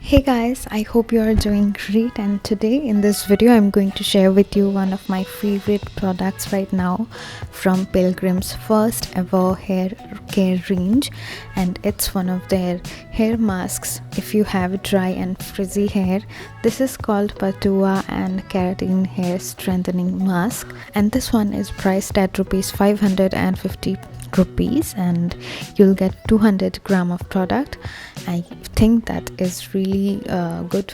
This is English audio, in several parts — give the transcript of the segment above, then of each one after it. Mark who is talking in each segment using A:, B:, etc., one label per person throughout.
A: Hey guys, I hope you are doing great, and today in this video I'm going to share with you one of my favorite products right now from Pilgrim's first ever hair care range, and it's one of their hair masks if you have dry and frizzy hair. This is called Patuá and Keratin hair strengthening mask, and this one is priced at rupees 550 rupees, and you'll get 200 gram of product. I think that is really good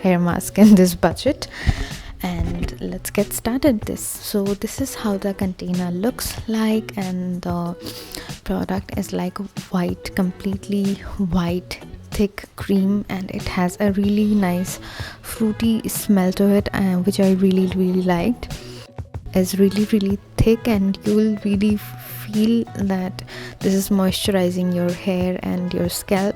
A: hair mask in this budget. And let's get started this is how the container looks like, and the product is like white, completely white, thick cream, and it has a really nice fruity smell to it, which I really liked. Is really thick, and you'll really feel that this is moisturizing your hair and your scalp.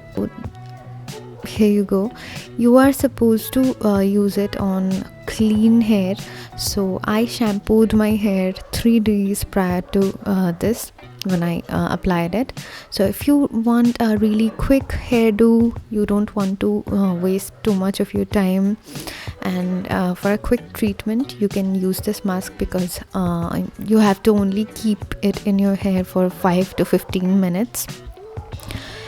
A: Here you go. You are supposed to use it on clean hair, so I shampooed my hair 3 days prior to this when I applied it. So if you want a really quick hairdo, you don't want to waste too much of your time, and for a quick treatment you can use this mask, because you have to only keep it in your hair for 5 to 15 minutes,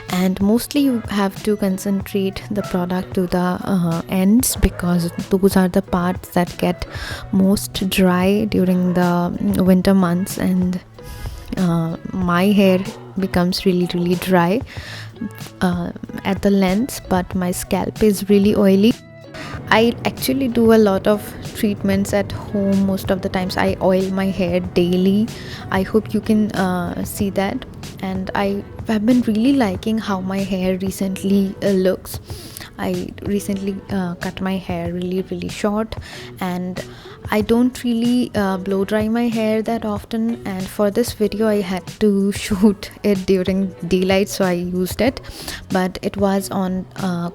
A: and mostly you have to concentrate the product to the ends, because those are the parts that get most dry during the winter months, and my hair becomes really dry at the length, but my scalp is really oily. I actually do a lot of treatments at home. Most of the times I oil my hair daily. I hope you can see that, and I have been really liking how my hair recently looks. I recently cut my hair really short, and I don't really blow dry my hair that often, and for this video I had to shoot it during daylight, so I used it, but it was on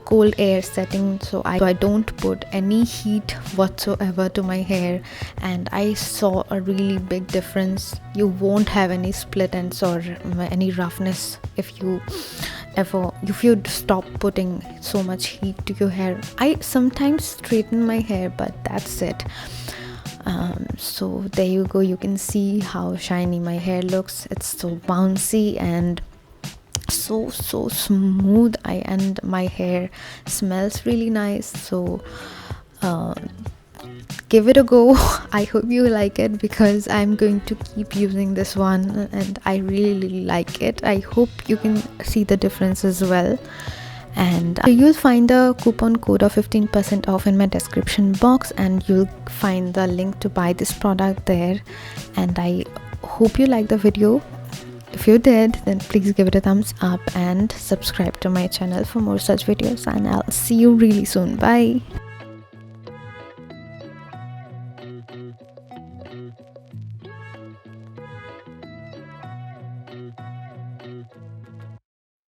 A: cold air setting, so I don't put any heat whatsoever to my hair, and I saw a really big difference. You won't have any split ends or any roughness if you stop putting so much heat to your hair. I sometimes straighten my hair, but that's it. So there you go. You can see how shiny my hair looks. It's so bouncy and so smooth. And my hair smells really nice. So give it a go. I hope you like it, because I'm going to keep using this one, and I really like it. I hope you can see the difference as well. And you'll find the coupon code of 15% off in my description box, and you'll find the link to buy this product there. And I hope you liked the video. If you did, then please give it a thumbs up and subscribe to my channel for more such videos, and I'll see you really soon. Bye.